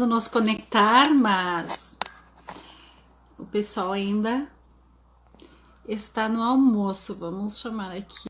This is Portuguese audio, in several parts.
nos conectar, mas o pessoal ainda está no almoço. Vamos chamar aqui.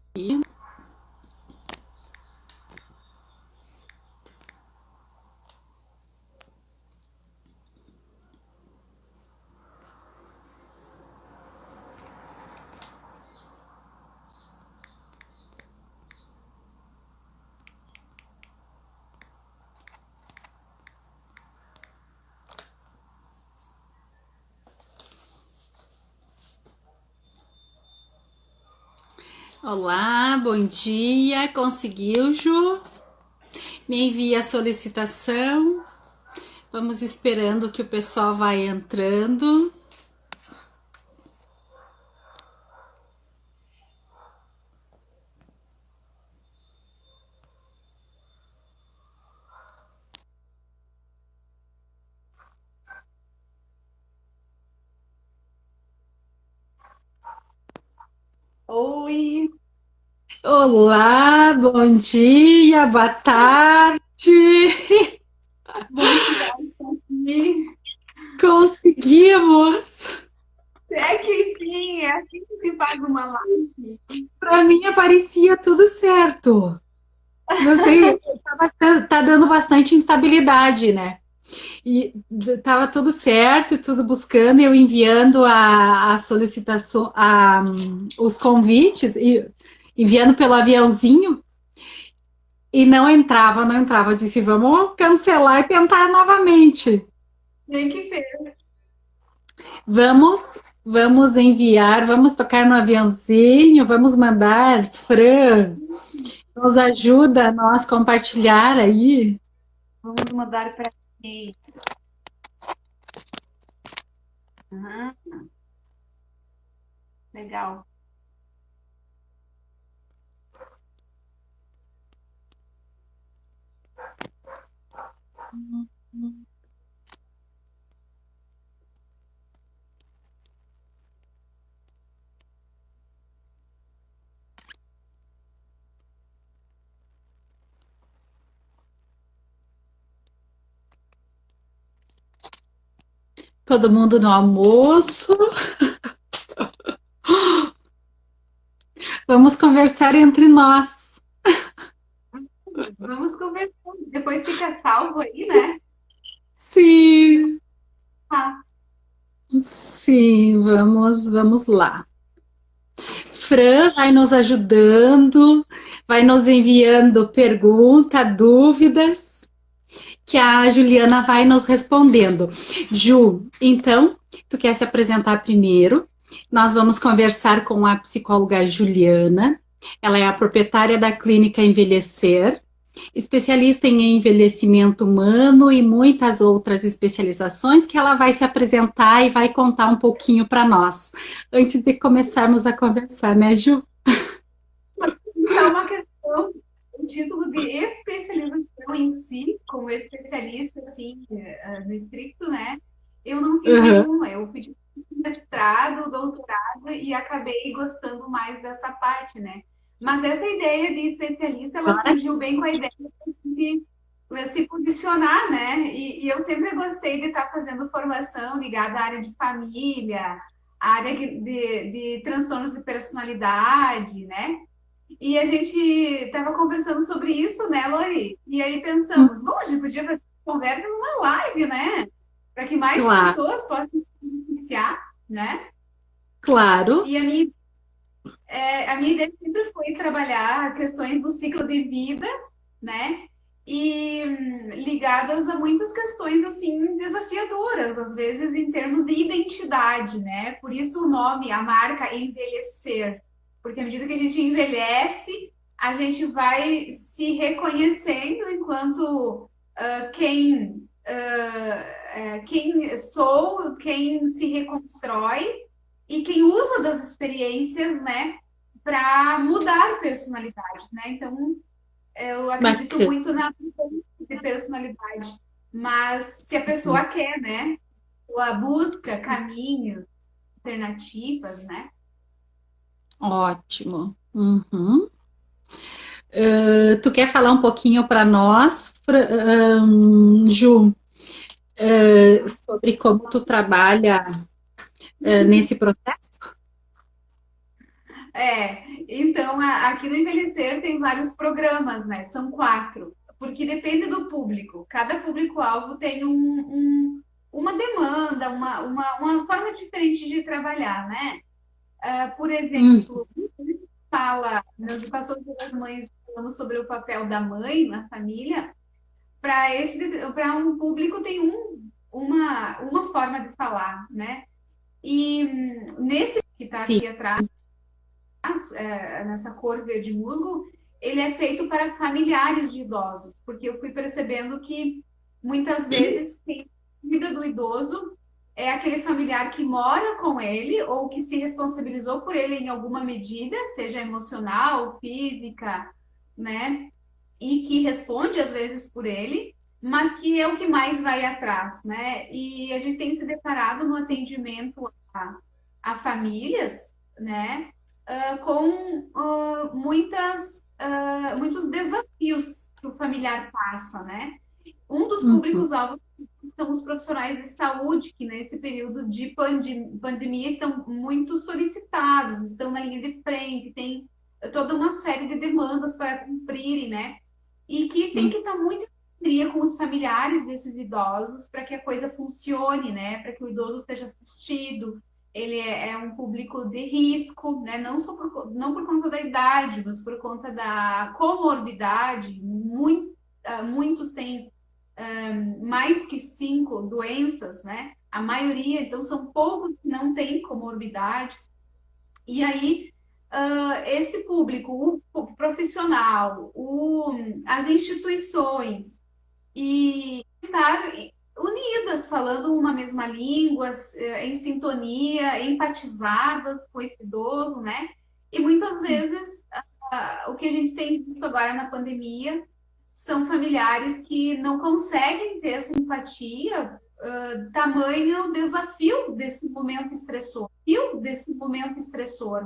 Olá, bom dia. Conseguiu, Ju? Me envia a solicitação. Vamos esperando que o pessoal vai entrando. Oi, Olá, bom dia, boa tarde. bom dia aqui. Conseguimos! É que enfim, é assim que se faz uma live. Para mim aparecia tudo certo. Não sei, tá dando bastante instabilidade, né? E tava tudo certo, tudo buscando, eu enviando a solicitação, os convites, e enviando pelo aviãozinho, e não entrava. Eu disse, vamos cancelar e tentar novamente. Nem que fez. Vamos enviar, vamos tocar no aviãozinho, vamos mandar, Fran, nos ajuda a nós compartilhar aí. Vamos mudar para aqui. Aham, legal. Todo mundo no almoço. Vamos conversar entre nós. Vamos conversando. Depois fica salvo aí, né? Sim, Ah, sim, vamos lá. Fran vai nos ajudando, vai nos enviando perguntas, dúvidas, que a Juliana vai nos respondendo. Ju, então, tu quer se apresentar primeiro? Nós vamos conversar com a psicóloga Juliana. Ela é a proprietária da clínica Envelhecer, especialista em envelhecimento humano e muitas outras especializações que ela vai se apresentar e vai contar um pouquinho para nós, antes de começarmos a conversar, né, Ju? então, uma questão, o título de especialização em si, como especialista, assim, no estricto, né? Eu não fiz Uhum. nenhuma. Eu pedi mestrado, doutorado e acabei gostando mais dessa parte, né? Mas essa ideia de especialista, ela surgiu bem com a ideia de se posicionar, né? E eu sempre gostei de estar fazendo formação ligada à área de família, à área de transtornos de personalidade, né? E a gente estava conversando sobre isso, né, Lori? E aí pensamos, bom, a gente podia fazer conversa numa live, né? Para que mais Claro, pessoas possam se beneficiar, né? claro. E a minha ideia sempre foi trabalhar questões do ciclo de vida, né? E ligadas a muitas questões assim desafiadoras, às vezes em termos de identidade, né? Por isso o nome, a marca Envelhecer, porque à medida que a gente envelhece, a gente vai se reconhecendo enquanto quem sou, quem se reconstrói e quem usa das experiências, né, para mudar personalidade, né? Então, eu acredito Bacana. muito na mudança de personalidade, mas se a pessoa quer, né? Ela busca caminhos, alternativas, né? Ótimo. Uhum. Tu quer falar um pouquinho para nós, Ju? sobre como tu trabalha nesse processo? Então aqui no Envelhecer tem vários programas, né? São 4, porque depende do público. Cada público-alvo tem uma demanda, uma forma diferente de trabalhar, né? Por Hum, exemplo, nós passou das mães falando sobre o papel da mãe na família, para um público tem uma forma de falar, né? E nesse que está sim. aqui atrás, nessa cor verde musgo, ele é feito para familiares de idosos, porque eu fui percebendo que muitas vezes quem cuida do idoso é aquele familiar que mora com ele ou que se responsabilizou por ele em alguma medida, seja emocional, física, né? E que responde às vezes por ele, mas que é o que mais vai atrás, né? E a gente tem se deparado no atendimento a famílias, né? Com muitos desafios que o familiar passa, né? Um dos Uhum, públicos-alvos são os profissionais de saúde, que nesse período de pandemia estão muito solicitados, estão na linha de frente, tem toda uma série de demandas para cumprirem, né? E que tem uhum, que estar muito em parceria com os familiares desses idosos para que a coisa funcione, né? Para que o idoso seja assistido. Ele é um público de risco, né? Não por conta da idade, mas por conta da comorbidade. Muitos têm mais que 5 doenças, né? A maioria, então, são poucos que não têm comorbidades. E aí, esse público, o profissional, as instituições, e estar unidas, falando uma mesma língua, em sintonia, empatizadas com esse idoso, né? E muitas vezes, o que a gente tem visto agora na pandemia são familiares que não conseguem ter essa empatia, tamanho desafio desse momento estressor,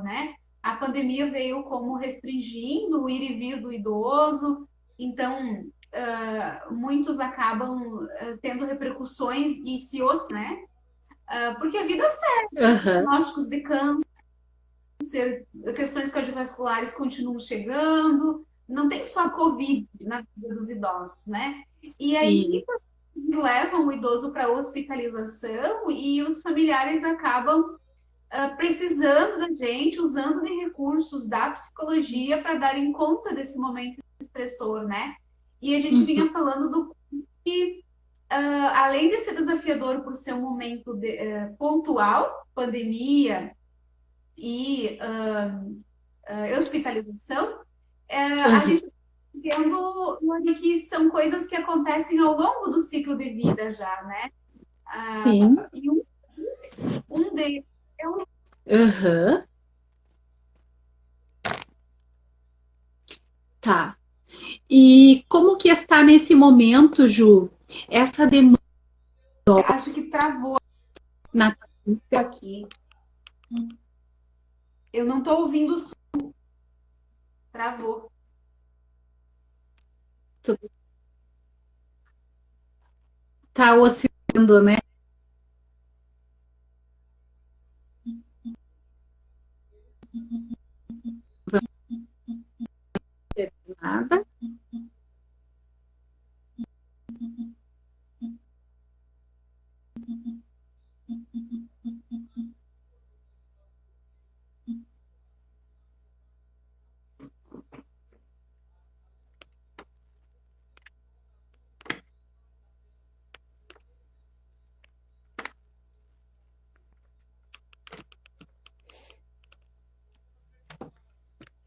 né? A pandemia veio como restringindo o ir e vir do idoso, então muitos acabam tendo repercussões e né? Porque a vida segue, aham, diagnósticos de câncer, questões cardiovasculares continuam chegando, não tem só Covid na vida dos idosos, né? E sim. aí eles levam o idoso para hospitalização e os familiares acabam precisando da gente, usando de recursos da psicologia para darem conta desse momento estressor, né? E a gente Uhum, vinha falando do que, além de ser desafiador por ser um momento pontual, pandemia e hospitalização, a aham, gente vendo que são coisas que acontecem ao longo do ciclo de vida já, né? sim. E um deles é o Aham, tá. E como que está nesse momento, Ju, essa demanda acho que travou na aqui. Eu não estou ouvindo o som, travou. tá oscilando, né? Nada.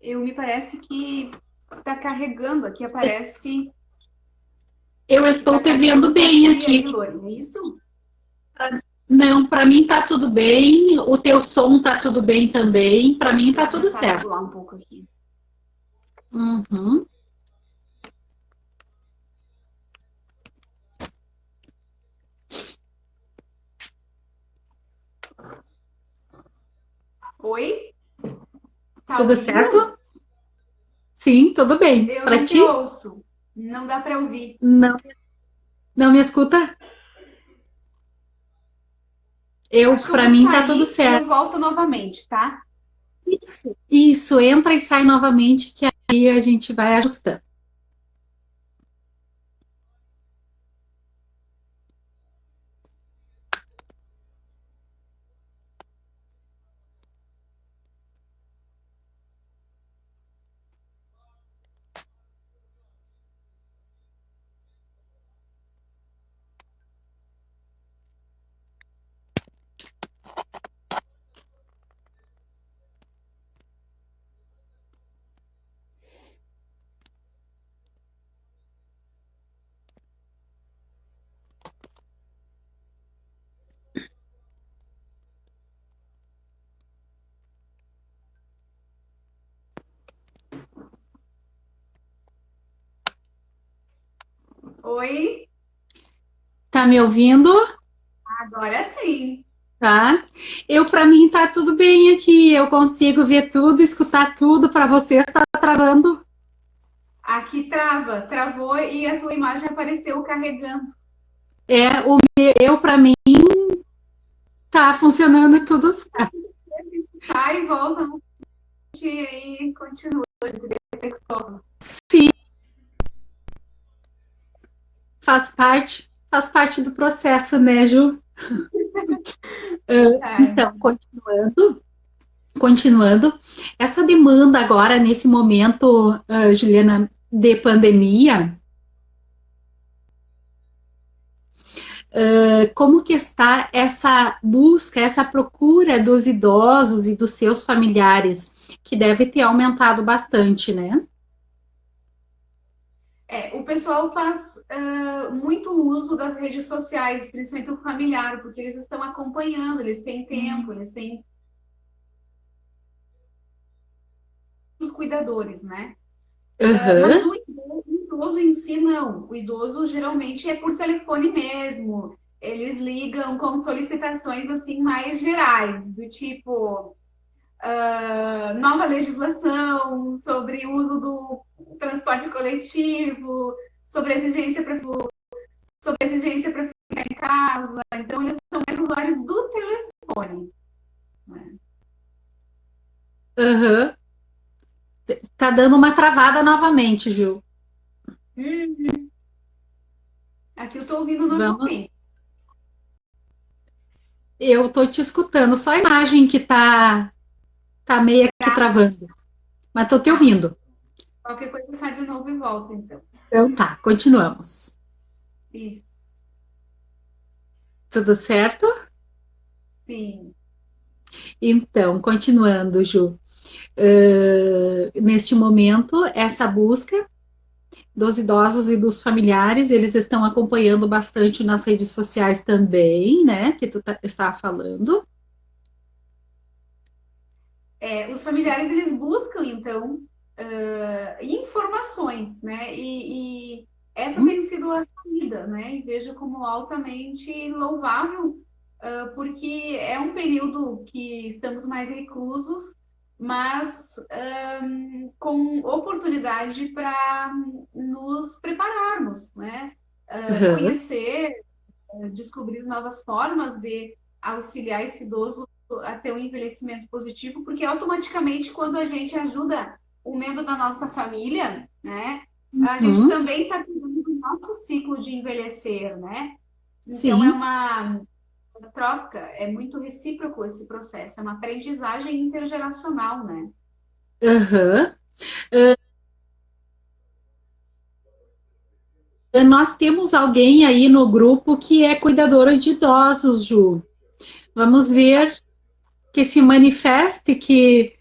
Me parece que está carregando aqui, aparece Eu que está estou te vendo carregando para bem ti aí, aqui. Lori, é isso? Não, para mim tá tudo bem. O teu som tá tudo bem também. Para mim tá Deixa eu tudo certo. falar um pouco aqui. Uhum. Oi? Tá Tudo ouvindo? certo? Sim, tudo bem. Eu Para não te ti? ouço. Não dá para ouvir. Não, não me escuta? Acho que eu Para vou mim tá sair tudo e certo. eu volto novamente, tá? Isso, entra e sai novamente, que aí a gente vai ajustando. Oi, Tá me ouvindo? agora sim. Tá? Para mim tá tudo bem aqui. Eu consigo ver tudo, escutar tudo. Para você está travando? Aqui trava, travou e a tua imagem apareceu carregando. Para mim tá funcionando tudo certo. Sai e volta no e continua. Sim, faz parte do processo, né, Ju? Verdade. Então, continuando, essa demanda agora, nesse momento, Juliana, de pandemia, como que está essa busca, essa procura dos idosos e dos seus familiares, que deve ter aumentado bastante, né? O pessoal faz muito uso das redes sociais, principalmente o familiar, porque eles estão acompanhando, eles têm tempo, eles têm os cuidadores, né? Mas Aham, o idoso em si, não. O idoso geralmente é por telefone mesmo. Eles ligam com solicitações assim mais gerais, do tipo nova legislação sobre o uso do transporte coletivo, sobre exigência para ficar em casa. Então, eles são mais usuários do telefone. Né? aham. Tá dando uma travada novamente, Ju. Aqui eu estou ouvindo Vamos. normalmente. Eu tô te escutando, só a imagem que tá meio que travando, mas tô te Ah, ouvindo. qualquer coisa sai de novo e volta, então. Então tá, continuamos. Isso, Tudo certo? sim. Então, continuando, Ju. Neste momento, essa busca dos idosos e dos familiares, eles estão acompanhando bastante nas redes sociais também, né? Que está falando. Os familiares, eles buscam, então, informações, né? E essa Hum, tem sido a saída, né? E vejo como altamente louvável, porque é um período que estamos mais reclusos, mas com oportunidade para nos prepararmos, né? aham, Conhecer, descobrir novas formas de auxiliar esse idoso a ter um envelhecimento positivo, porque automaticamente, quando a gente ajuda um membro da nossa família, né, a gente uhum, também está cuidando do nosso ciclo de envelhecer, né? Então, é sim, uma troca, é muito recíproco esse processo, é uma aprendizagem intergeracional, né? aham. Nós temos alguém aí no grupo que é cuidadora de idosos, Ju. Vamos ver que se manifeste, que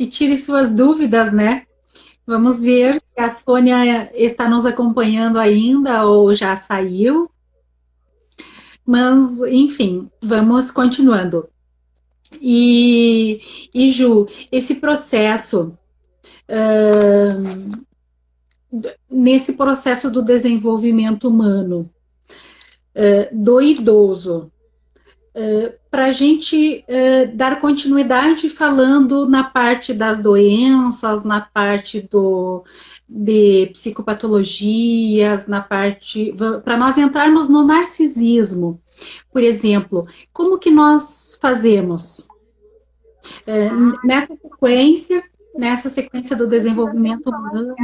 tire suas dúvidas, né? Vamos ver se a Sônia está nos acompanhando ainda ou já saiu. Mas, enfim, vamos continuando. E, Ju, esse processo, nesse processo do desenvolvimento humano, do idoso, para a gente dar continuidade falando na parte das doenças, na parte de psicopatologias, na parte para nós entrarmos no narcisismo, por exemplo, como que nós fazemos nessa sequência do desenvolvimento humano?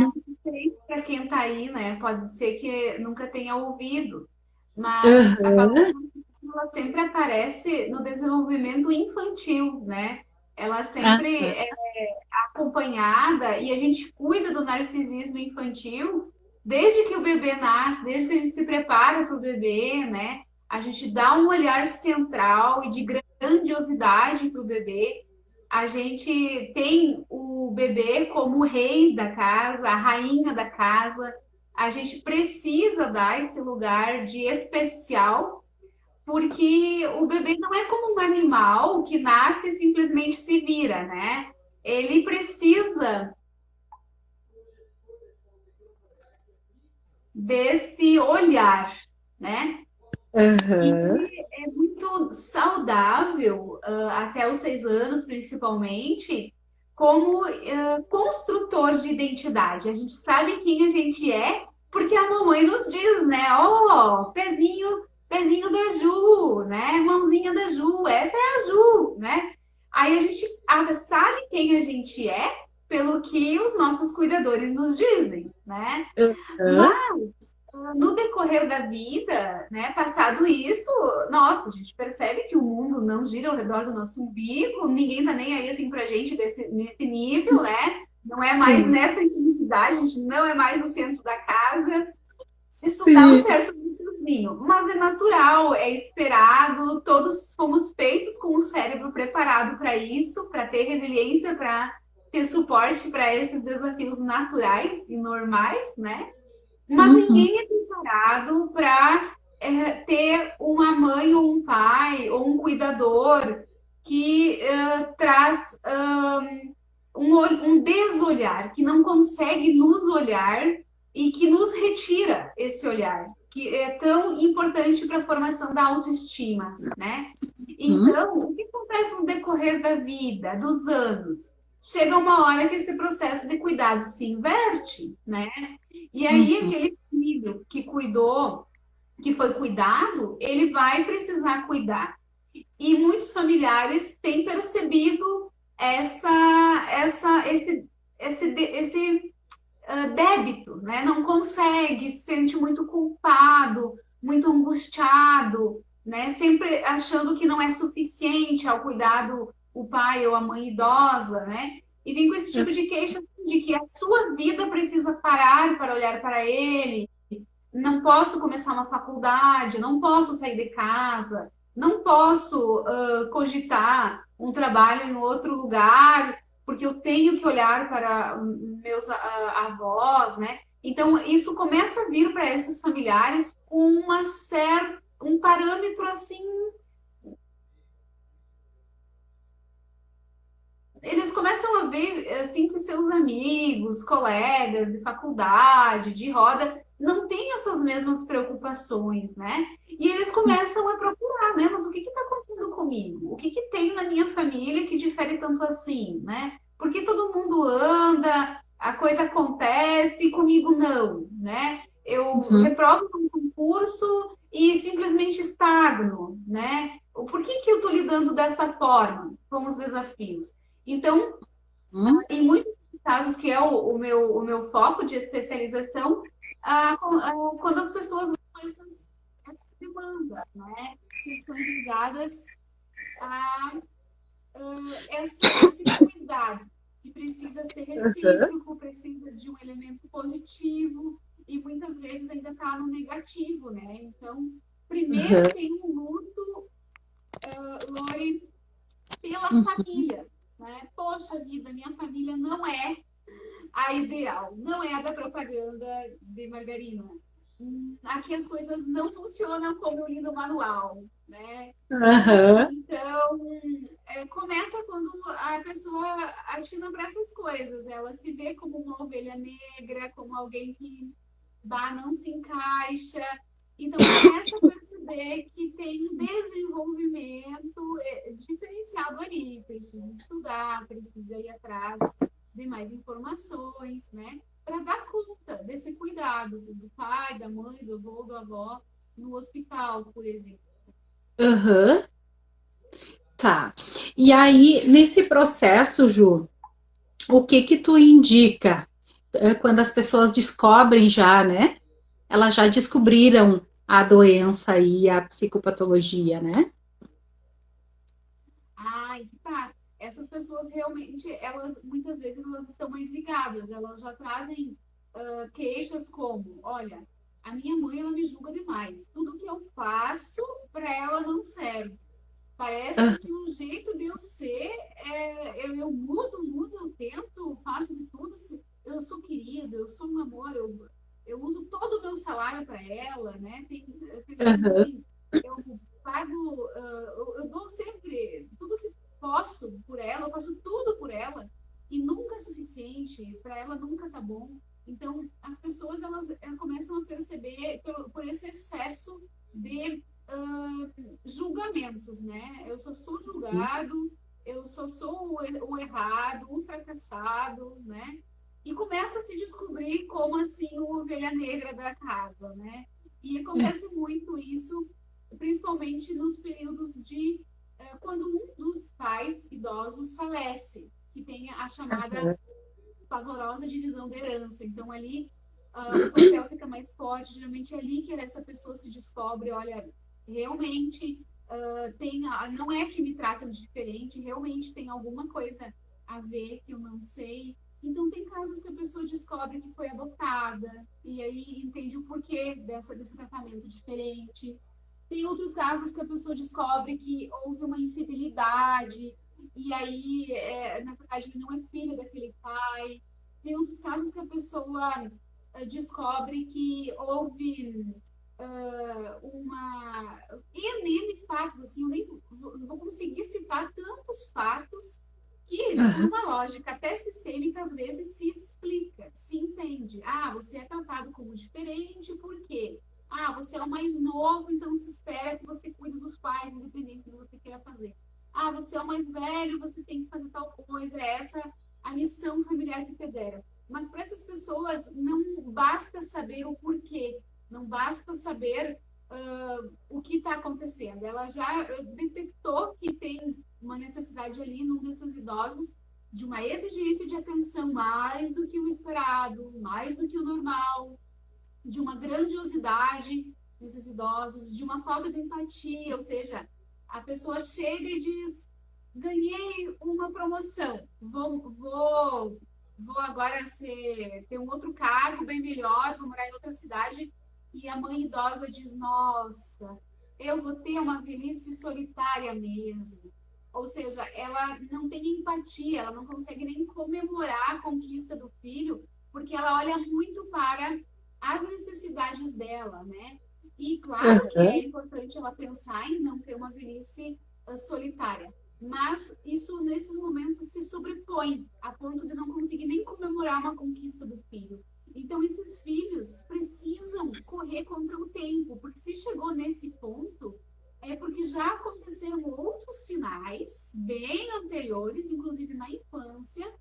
Para quem está aí, né? Pode ser que nunca tenha ouvido, mas a palavra ela sempre aparece no desenvolvimento infantil, né? Ela sempre é acompanhada e a gente cuida do narcisismo infantil desde que o bebê nasce, desde que a gente se prepara para o bebê, né? A gente dá um olhar central e de grandiosidade para o bebê. A gente tem o bebê como o rei da casa, a rainha da casa. A gente precisa dar esse lugar de especial, porque o bebê não é como um animal que nasce e simplesmente se vira, né? Ele precisa desse olhar, né? E é muito saudável, até os 6 anos principalmente, como construtor de identidade. A gente sabe quem a gente é, porque a mamãe nos diz, né? Ó, pezinho da Ju, né? Mãozinha da Ju, essa é a Ju, né? Aí a gente sabe quem a gente é pelo que os nossos cuidadores nos dizem, né? Mas no decorrer da vida, né, passado isso, nossa, a gente percebe que o mundo não gira ao redor do nosso umbigo, ninguém tá nem aí assim pra gente nesse nível, né? Não é mais nessa intimidade, a gente não é mais o centro da casa. Isso dá um certo friozinho, mas é natural, é esperado, todos fomos feitos com o cérebro preparado para isso, para ter resiliência, para ter suporte para esses desafios naturais e normais, né? Mas ninguém é preparado para ter uma mãe ou um pai ou um cuidador que traz um desolhar, que não consegue nos olhar e que nos retira esse olhar, que é tão importante para a formação da autoestima, né? Então, o que acontece no decorrer da vida, dos anos? Chega uma hora que esse processo de cuidado se inverte, né? E aí, aquele filho que cuidou, que foi cuidado, ele vai precisar cuidar. E muitos familiares têm percebido esse débito, né? Não consegue, se sente muito culpado, muito angustiado, né? Sempre achando que não é suficiente ao cuidado o pai ou a mãe idosa, né? E vem com esse tipo de queixa de que a sua vida precisa parar para olhar para ele, não posso começar uma faculdade, não posso sair de casa, não posso cogitar um trabalho em outro lugar, porque eu tenho que olhar para meus avós, né? Então, isso começa a vir para esses familiares com um parâmetro assim. Eles começam a ver assim que seus amigos, colegas de faculdade, de roda, não têm essas mesmas preocupações, né? E eles começam a procurar, né? Mas o que está acontecendo comigo? O que tem na minha família que difere tanto assim, né? Porque todo mundo anda, a coisa acontece e comigo não, né? Eu reprovo um concurso e simplesmente estagno, né? Por que eu estou lidando dessa forma com os desafios? Então, em muitos casos, que é o meu foco de especialização, quando as pessoas vão com essas demandas, né? Questões ligadas a esse cuidado, que precisa ser recíproco, precisa de um elemento positivo, e muitas vezes ainda está no negativo, né? Então, primeiro tem um luto, Lori, pela família. Né? Poxa vida, minha família não é a ideal, não é a da propaganda de margarina. Aqui as coisas não funcionam como eu li no manual, né? Então, começa quando a pessoa atina para essas coisas. Ela se vê como uma ovelha negra, como alguém que não se encaixa. Então, começa a perceber que tem um desenvolvimento diferenciado ali, precisa estudar, precisa ir atrás de mais informações, né? Para dar conta desse cuidado do pai, da mãe, do avô, da avó no hospital, por exemplo. Aham, tá. E aí, nesse processo, Ju, o que que tu indica quando as pessoas descobrem já, né? Elas já descobriram a doença e a psicopatologia, né? Ah, e tá. Essas pessoas realmente, elas muitas vezes elas estão mais ligadas, elas já trazem queixas como, olha, a minha mãe ela me julga demais, tudo que eu faço para ela não serve. Parece Ah, que o jeito de eu ser, eu mudo, eu tento, faço de tudo. Eu sou querida, eu sou um amor, eu uso todo o meu salário para ela, né? Tem questões aham, assim, eu pago, eu dou sempre tudo que posso por ela, eu faço tudo por ela e nunca é suficiente, para ela nunca tá bom. Então, as pessoas elas começam a perceber por esse excesso de julgamentos, né? Eu só sou julgado, eu só sou o errado, o fracassado, né? E começa a se descobrir como assim o ovelha negra da casa, né? E acontece muito isso, principalmente nos períodos de quando um dos pais idosos falece, que tem a chamada pavorosa divisão da herança. Então ali o papel fica mais forte, geralmente é ali que essa pessoa se descobre, olha, realmente não é que me tratam diferente, realmente tem alguma coisa a ver que eu não sei. Então, tem casos que a pessoa descobre que foi adotada e aí entende o porquê desse tratamento diferente. Tem outros casos que a pessoa descobre que houve uma infidelidade e aí, na verdade, ele não é filho daquele pai. Tem outros casos que a pessoa descobre que houve uma N fatos, assim, eu nem vou conseguir citar tantos fatos que, por aham, uma lógica até sistêmica, às vezes se explica, se entende. Ah, você é tratado como diferente, por quê? Ah, você é o mais novo, então se espera que você cuide dos pais, independente do que você queira fazer. Ah, você é o mais velho, você tem que fazer tal coisa, é essa a missão familiar que te deram. Mas para essas pessoas não basta saber o porquê, não basta saber o que está acontecendo. Ela já detectou que tem uma necessidade ali num desses idosos de uma exigência de atenção mais do que o esperado, mais do que o normal, de uma grandiosidade nesses idosos, de uma falta de empatia, ou seja, a pessoa chega e diz: ganhei uma promoção, vou agora ter um outro cargo bem melhor, vou morar em outra cidade. E a mãe idosa diz: nossa, eu vou ter uma velhice solitária mesmo. Ou seja, ela não tem empatia, ela não consegue nem comemorar a conquista do filho, porque ela olha muito para as necessidades dela, né? E claro que aham, é importante ela pensar em não ter uma velhice solitária, mas isso nesses momentos se sobrepõe a ponto de não conseguir nem comemorar uma conquista do filho. Então esses filhos precisam correr contra o tempo, porque se chegou nesse ponto é porque já aconteceram outros sinais bem anteriores, inclusive na infância,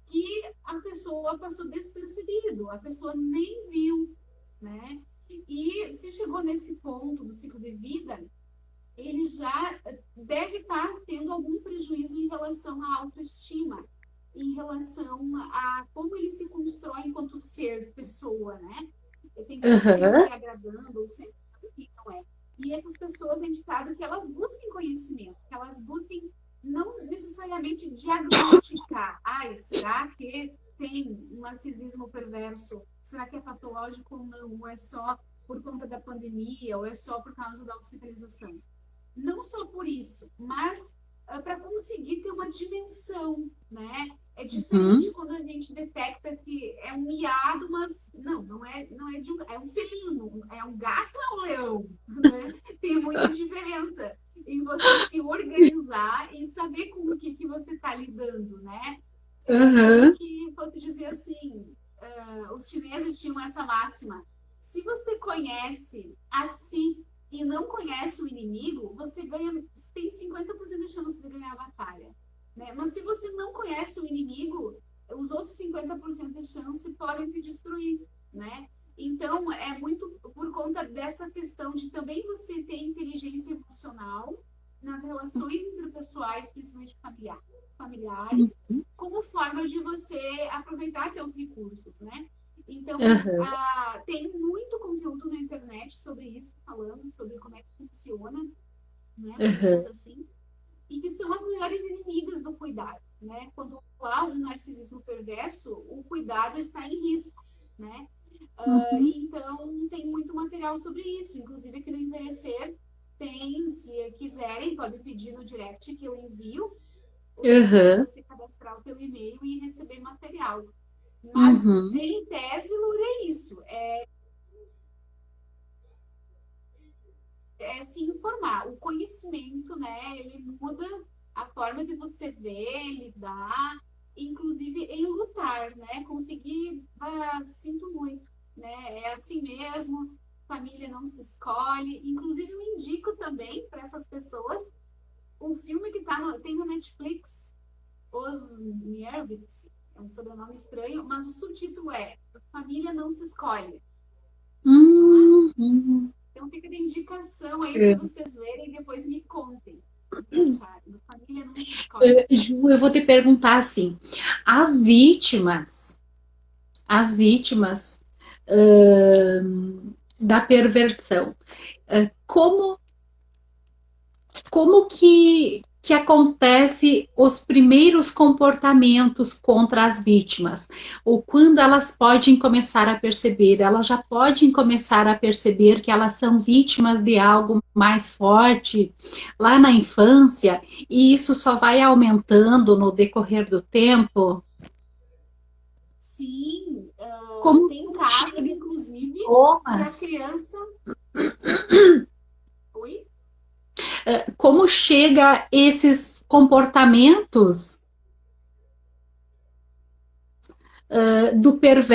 que a pessoa passou despercebido, a pessoa nem viu, né? E se chegou nesse ponto do ciclo de vida, ele já deve estar tendo algum prejuízo em relação à autoestima, em relação a como ele se constrói enquanto ser, pessoa, né? Ele tem que estar aham, sempre agradando, ou sempre quem não é. E essas pessoas é indicado que elas busquem conhecimento, que elas busquem não necessariamente diagnosticar. Ai, será que tem um narcisismo perverso? Será que é patológico ou não? Ou é só por conta da pandemia? Ou é só por causa da hospitalização? Não só por isso, mas para conseguir ter uma dimensão, né? É diferente uhum, quando a gente detecta que é um miado, mas não é é um felino, é um gato ou um leão, né? Tem muita diferença em você se organizar e saber com o que você está lidando, né? Queria aham, que fosse dizer assim, os chineses tinham essa máxima: se você conhece a si e e não conhece o inimigo, você tem 50% de chance de ganhar a batalha, né? Mas se você não conhece o inimigo, os outros 50% de chance podem te destruir, né? Então, é muito por conta dessa questão de também você ter inteligência emocional nas relações interpessoais, principalmente familiares, como forma de você aproveitar teus recursos, né? Então, tem muito conteúdo na internet sobre isso, falando sobre como é que funciona, né? Assim, e que são as melhores inimigas do cuidado, né? Quando há um narcisismo perverso, o cuidado está em risco, né? Então, tem muito material sobre isso, inclusive aqui no Envelhecer tem, se quiserem, podem pedir no direct que eu envio, você cadastrar o teu e-mail e receber material. Mas, em tese, Lura, é isso. É se informar. O conhecimento, né, ele muda a forma de você ver, lidar, inclusive em lutar, né? Conseguir, sinto muito, né? É assim mesmo, família não se escolhe. Inclusive, eu indico também para essas pessoas um filme que tem no Netflix, Os Mierwitz, é um sobrenome estranho, mas o subtítulo é Família Não Se Escolhe. Então fica de indicação aí para vocês verem e depois me contem o que acharam. Família Não Se Escolhe. Ju, eu vou te perguntar assim, as vítimas da perversão, como que acontece os primeiros comportamentos contra as vítimas? Ou quando elas podem começar a perceber? Elas já podem começar a perceber que elas são vítimas de algo mais forte lá na infância, e isso só vai aumentando no decorrer do tempo? Sim, Como tem casos, inclusive, que a criança... Oi? Como chega esses comportamentos do perverso